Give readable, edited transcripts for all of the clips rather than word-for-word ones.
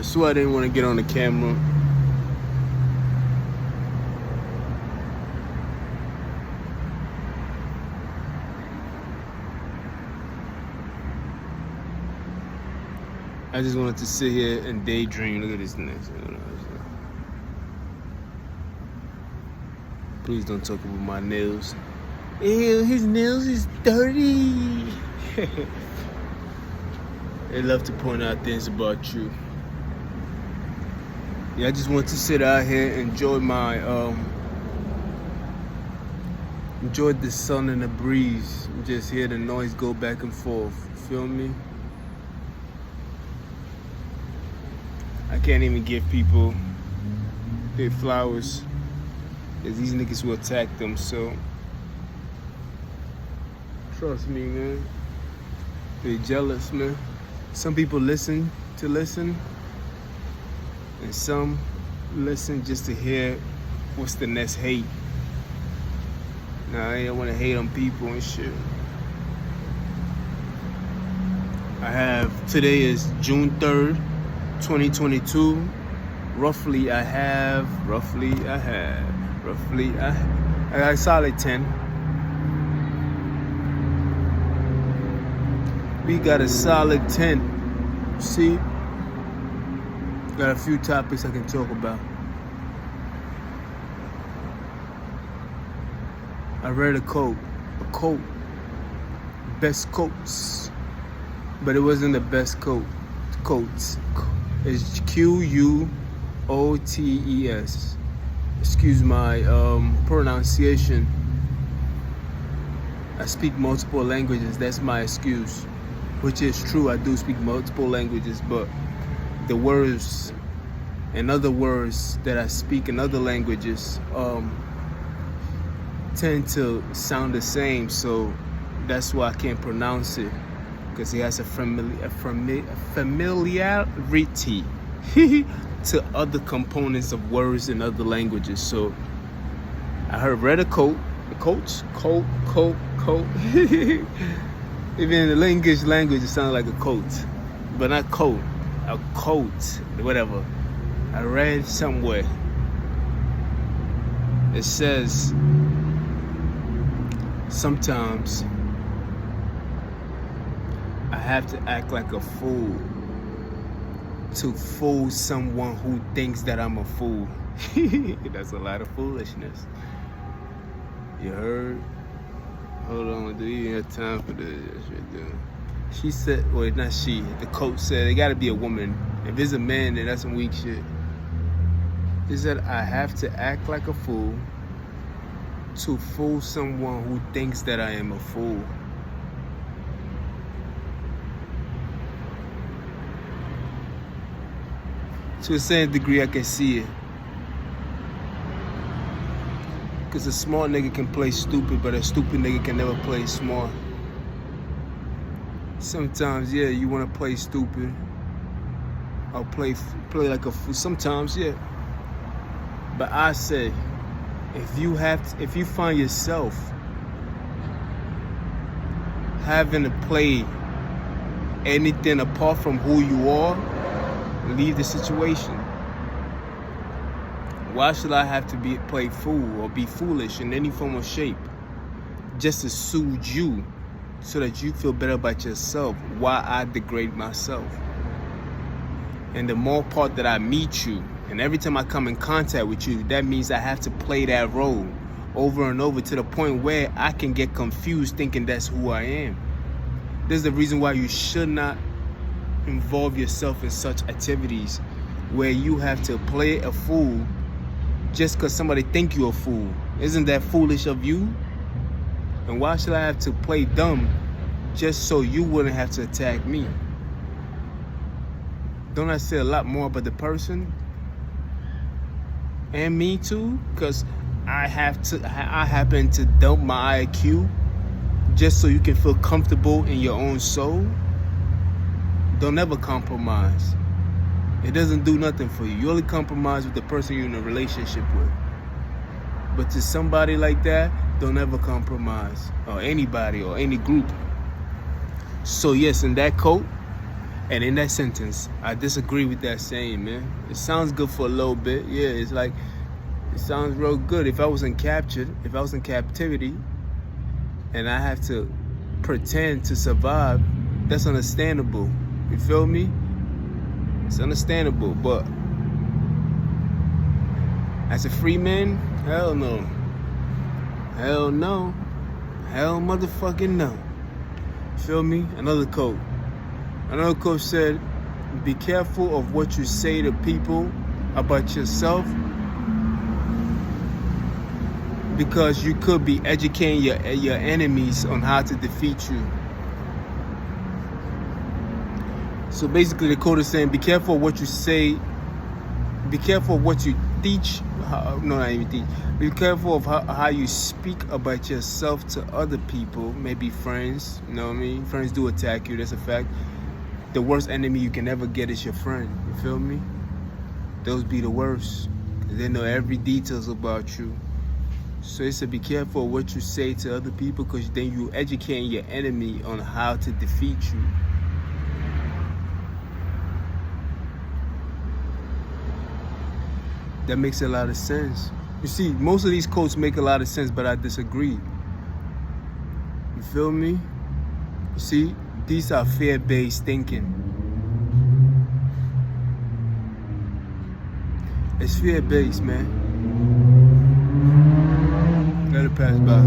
I swear I didn't want to get on the camera. I just wanted to sit here and daydream. Look at this next. Please don't talk about my nails. Ew, his nails is dirty. They love to point out things about you. Yeah, I just want to sit out here and enjoy my enjoy the sun and the breeze. Just hear the noise go back and forth. Feel me? I can't even give people their flowers because these niggas will attack them. So trust me, man. They're jealous, man. Some people listen, and some listen just to hear what's the next hate. Nah, I don't want to hate on people and shit. Today is June 3rd, 2022. Roughly I got a solid 10. We got a solid 10. See? Got a few topics I can talk about. I read a quote, best quotes, but it wasn't the best quotes. It's Quotes. Excuse my pronunciation. I speak multiple languages, that's my excuse. Which is true, I do speak multiple languages, but the words and other words that I speak in other languages tend to sound the same, so that's why I can't pronounce it, because it has a familiarity to other components of words in other languages. So I read a quote. Even in the English language, it sounds like a coat, but not coat, a coat, whatever. I read somewhere, it says, sometimes I have to act like a fool to fool someone who thinks that I'm a fool. That's a lot of foolishness. You heard? Hold on, do you even have time for this shit, dude? She said, well, not she, the coach said, it gotta be a woman. If it's a man, then that's some weak shit. She said, I have to act like a fool to fool someone who thinks that I am a fool. To a certain degree, I can see it. Because a smart nigga can play stupid, but a stupid nigga can never play smart. Sometimes, yeah, you want to play stupid. Or play like a fool. Sometimes, yeah. But I say, if you find yourself having to play anything apart from who you are, leave the situation. Why should I have to play fool or be foolish in any form or shape just to soothe you so that you feel better about yourself? Why I degrade myself? And the more part that I meet you, and every time I come in contact with you, that means I have to play that role over and over to the point where I can get confused thinking that's who I am. This is the reason why you should not involve yourself in such activities where you have to play a fool just because somebody think you're a fool. Isn't that foolish of you? And why should I have to play dumb just so you wouldn't have to attack me? Don't I say a lot more about the person? And me too? Because I happen to dump my IQ just so you can feel comfortable in your own soul? Don't ever compromise. It doesn't do nothing for you. You only compromise with the person you're in a relationship with. But to somebody like that, don't ever compromise. Or anybody or any group. So yes, in that quote, And in that sentence, I disagree with that saying, man. It sounds good for a little bit. Yeah, it's like, it sounds real good. If I wasn't captured, if I was in captivity, and I have to pretend to survive, that's understandable. You feel me? It's understandable. But as a free man, hell no. Hell no. Hell motherfucking no. Feel me? Another quote. Another quote said, be careful of what you say to people about yourself, because you could be educating your enemies on how to defeat you. So basically the quote is saying, be careful of what you say, be careful of what you teach, not even teach, be careful of how you speak about yourself to other people, maybe friends, you know what I mean? Friends do attack you, that's a fact. The worst enemy you can ever get is your friend, you feel me? Those be the worst, because they know every details about you. So it said be careful of what you say to other people, because then you educating your enemy on how to defeat you. That makes a lot of sense. You see, most of these quotes make a lot of sense, but I disagree. You feel me? You see, these are fear-based thinking. It's fear-based, man. Let it pass by.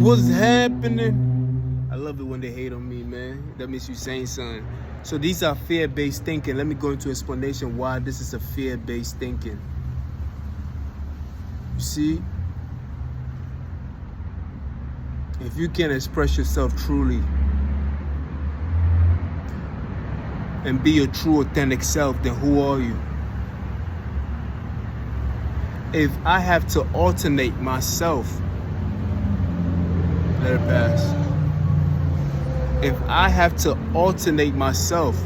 What's happening? I love it when they hate on me, man. That means you saying something. So these are fear-based thinking. Let me go into explanation why this is a fear-based thinking. You see, if you can express yourself truly and be your true, authentic self, then who are you? If I have to alternate myself, let it pass. If I have to alternate myself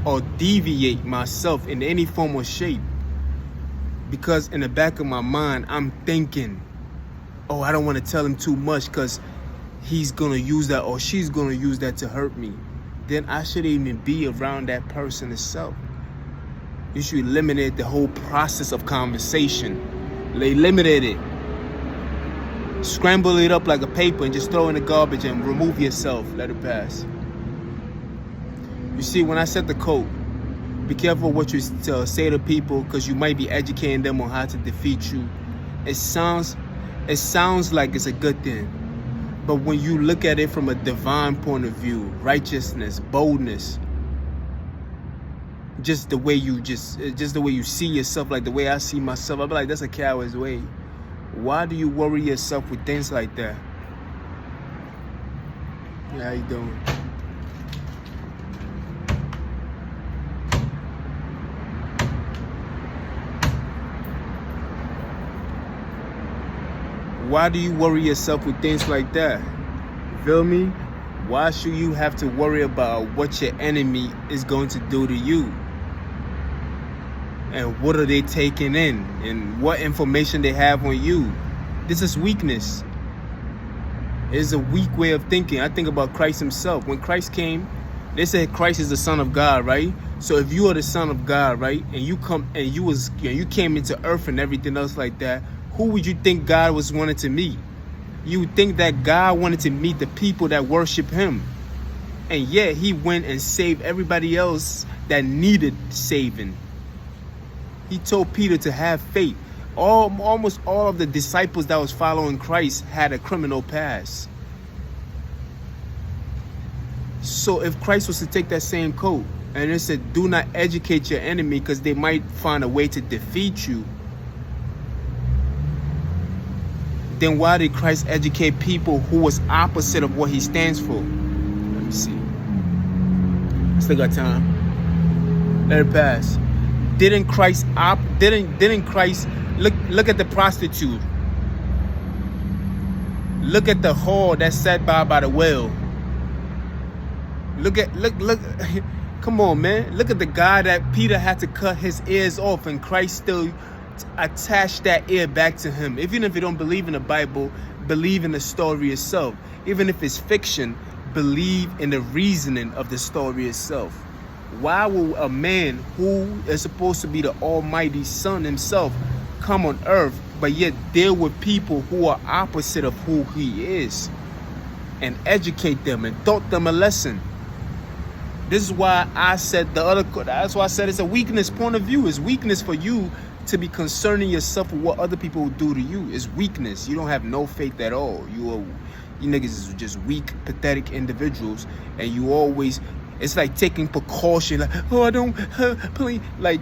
or deviate myself in any form or shape, because in the back of my mind, I'm thinking, oh, I don't want to tell him too much because he's going to use that or she's going to use that to hurt me, then I shouldn't even be around that person itself. You should eliminate the whole process of conversation. Eliminate it. Scramble it up like a paper and just throw in the garbage and remove yourself. Let it pass. You see, when I said the quote, be careful what you say to people, because you might be educating them on how to defeat you. It sounds like it's a good thing. But when you look at it from a divine point of view, righteousness, boldness, just the way you see yourself, like the way I see myself, I'll be like, that's a coward's way. Why do you worry yourself with things like that? Yeah, how you doing? Why do you worry yourself with things like that? You feel me? Why should you have to worry about what your enemy is going to do to you? And what are they taking in? And what information they have on you? This is weakness. It's a weak way of thinking. I think about Christ himself. When Christ came, they said Christ is the Son of God, right? So if you are the Son of God, right, and you came into earth and everything else like that, who would you think God was wanting to meet? You would think that God wanted to meet the people that worship him. And yet he went and saved everybody else that needed saving. He told Peter to have faith. Almost all of the disciples that was following Christ had a criminal past. So if Christ was to take that same quote and it said, do not educate your enemy because they might find a way to defeat you, then why did Christ educate people who was opposite of what he stands for? Let me see. Still got time. Let it pass. Didn't Christ look at the prostitute? Look at the whore that sat by the well. Look. Come on, man. Look at the guy that Peter had to cut his ears off, and Christ still attach that ear back to him. Even if you don't believe in the Bible, believe in the story itself. Even if it's fiction, believe in the reasoning of the story itself. Why will a man who is supposed to be the almighty son himself come on earth, but yet deal with people who are opposite of who he is, and educate them and taught them a lesson? This is why I said that's why I said it's a weakness point of view. It's weakness for you to be concerning yourself with what other people will do to you. It's weakness. You don't have no faith at all. You niggas is just weak, pathetic individuals, and you always, it's like taking precaution, like, oh, I don't, please, like,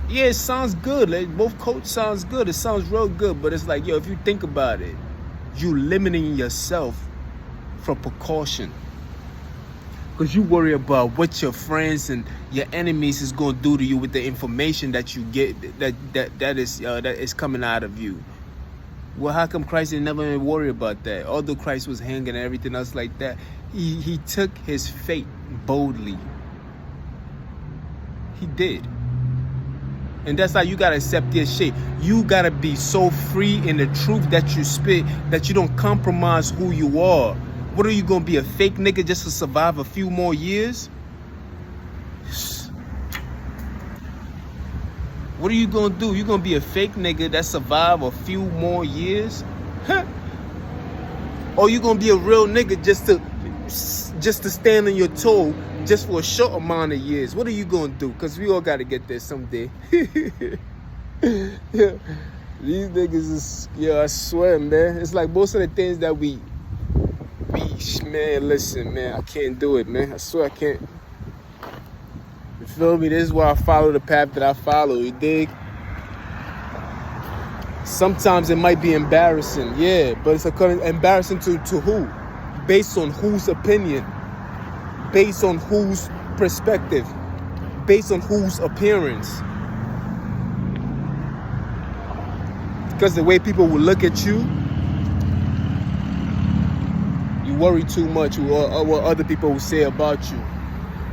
yeah, it sounds good. Like, both coach sounds good. It sounds real good, but it's like, yo, if you think about it, you limiting yourself for precaution. Because you worry about what your friends and your enemies is going to do to you with the information that you get that is coming out of you. Well, how come Christ didn't never even worry about that? Although Christ was hanging and everything else like that, he took his fate boldly. He did. And that's how you got to accept your shit. You got to be so free in the truth that you spit that you don't compromise who you are. What are you going to be, a fake nigga just to survive a few more years? What are you going to do? You going to be a fake nigga that survive a few more years? Huh? Or you going to be a real nigga just to stand on your toe just for a short amount of years? What are you going to do? Because we all got to get there someday. Yeah. These niggas is, I swear, man. It's like most of the things that man, listen, man, I can't do it, man. I swear I can't. You feel me? This is why I follow the path that I follow, you dig? Sometimes it might be embarrassing, yeah, but it's embarrassing to who? Based on whose opinion? Based on whose perspective? Based on whose appearance? Because the way people will look at you, you worry too much what other people will say about you.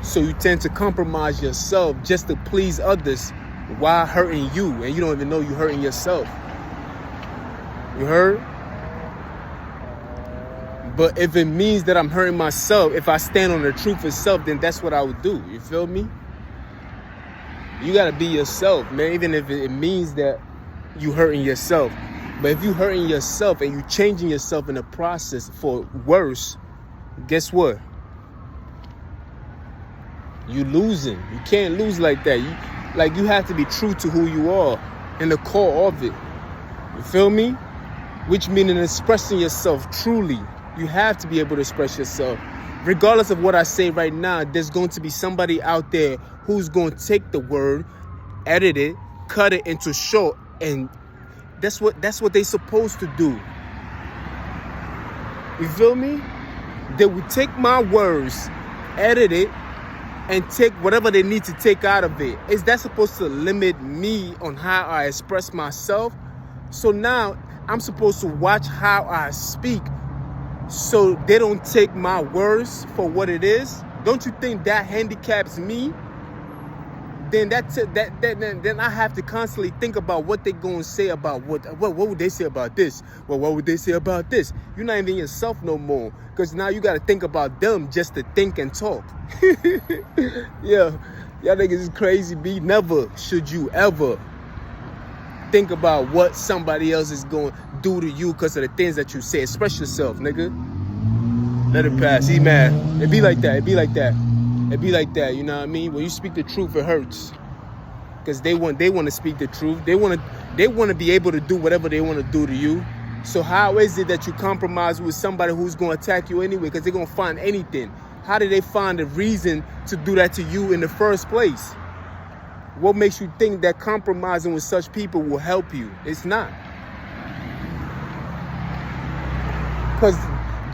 So you tend to compromise yourself just to please others while hurting you, and you don't even know you're hurting yourself. You heard? But if it means that I'm hurting myself, if I stand on the truth itself, then that's what I would do. You feel me? You gotta be yourself, man, even if it means that you hurting yourself. But if you hurting yourself and you changing yourself in the process for worse, guess what? You losing. You can't lose like that. You have to be true to who you are in the core of it. You feel me? Which meaning expressing yourself truly. You have to be able to express yourself. Regardless of what I say right now, there's going to be somebody out there who's going to take the word, edit it, cut it into short, and that's what they supposed to do. You feel me? They would take my words, edit it, and take whatever they need to take out of it. Is that supposed to limit me on how I express myself? So now I'm supposed to watch how I speak so they don't take my words for what it is? Don't you think that handicaps me? Then then I have to constantly think about what they're going to say about what would they say about this? Well, what would they say about this? You're not even yourself no more, because now you got to think about them just to think and talk. Yeah, y'all niggas is crazy, B. Never should you ever think about what somebody else is going to do to you because of the things that you say. Express yourself, nigga. Let it pass. See, man, it be like that. It be like that. It be like that, you know what I mean? When you speak the truth, it hurts. Because they want to speak the truth. They want to be able to do whatever they want to do to you. So how is it that you compromise with somebody who's going to attack you anyway? Because they're going to find anything. How did they find a reason to do that to you in the first place? What makes you think that compromising with such people will help you? It's not. Because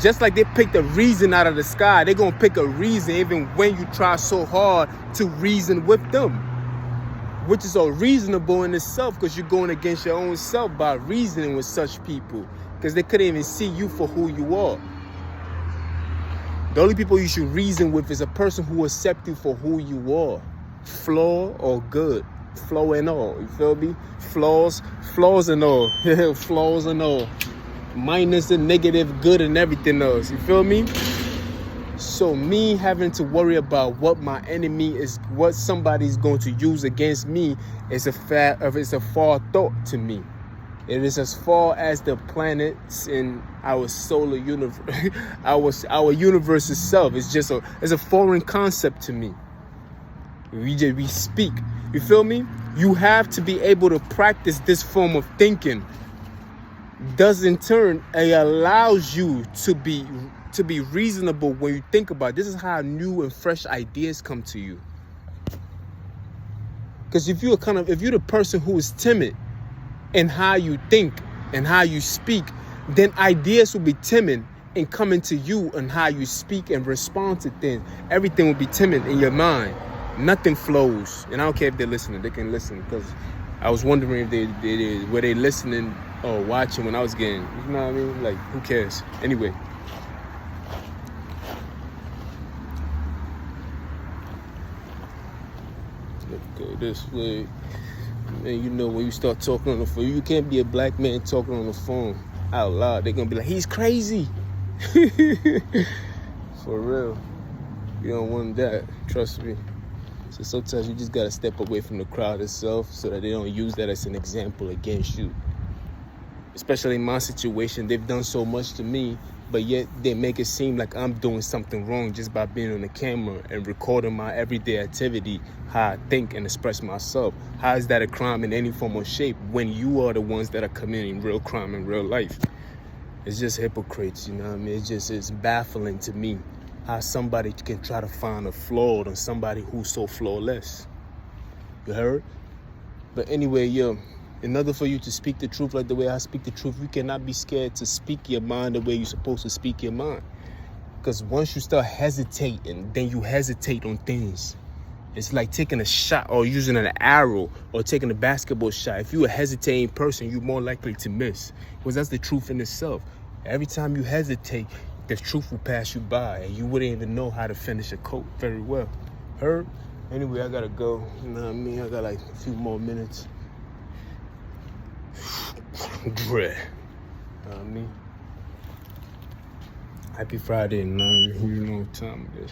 just like they picked a reason out of the sky, they're going to pick a reason even when you try so hard to reason with them. Which is unreasonable in itself, because you're going against your own self by reasoning with such people. Because they couldn't even see you for who you are. The only people you should reason with is a person who accepts you for who you are. Flaw or good. Flaw and all. You feel me? Flaws and all. Flaws and all. Minus and negative, good and everything else. You feel me? So me having to worry about what my enemy is, what somebody's going to use against me, is a far thought to me. It is as far as the planets in our solar universe, our universe itself. It's a foreign concept to me. We speak. You feel me? You have to be able to practice this form of thinking. Does in turn, it allows you to be reasonable when you think about it. This is how new and fresh ideas come to you. Because if you're the person who is timid in how you think and how you speak, then ideas will be timid in coming to you and how you speak and respond to things. Everything will be timid in your mind. Nothing flows. And I don't care if they're listening. They can listen, because I was wondering if were they listening or watching when I was getting, you know what I mean? Like, who cares? Anyway. Go this way. Man, you know, when you start talking on the phone, you can't be a black man talking on the phone out loud. They're gonna be like, he's crazy. For real. You don't want that, trust me. So sometimes you just gotta step away from the crowd itself so that they don't use that as an example against you. Especially in my situation, they've done so much to me, but yet they make it seem like I'm doing something wrong just by being on the camera and recording my everyday activity, how I think and express myself. How is that a crime in any form or shape when you are the ones that are committing real crime in real life? It's just hypocrites, you know what I mean? It's baffling to me how somebody can try to find a flaw on somebody who's so flawless. You heard? But anyway, in order for you to speak the truth like the way I speak the truth, you cannot be scared to speak your mind the way you're supposed to speak your mind. Because once you start hesitating, then you hesitate on things. It's like taking a shot or using an arrow or taking a basketball shot. If you're a hesitating person, you're more likely to miss. Because that's the truth in itself. Every time you hesitate, the truth will pass you by and you wouldn't even know how to finish a coat very well. Heard? Anyway, I gotta go. You know what I mean? I got like a few more minutes. Dread. You know what I mean? Happy Friday, man. You know what time it is.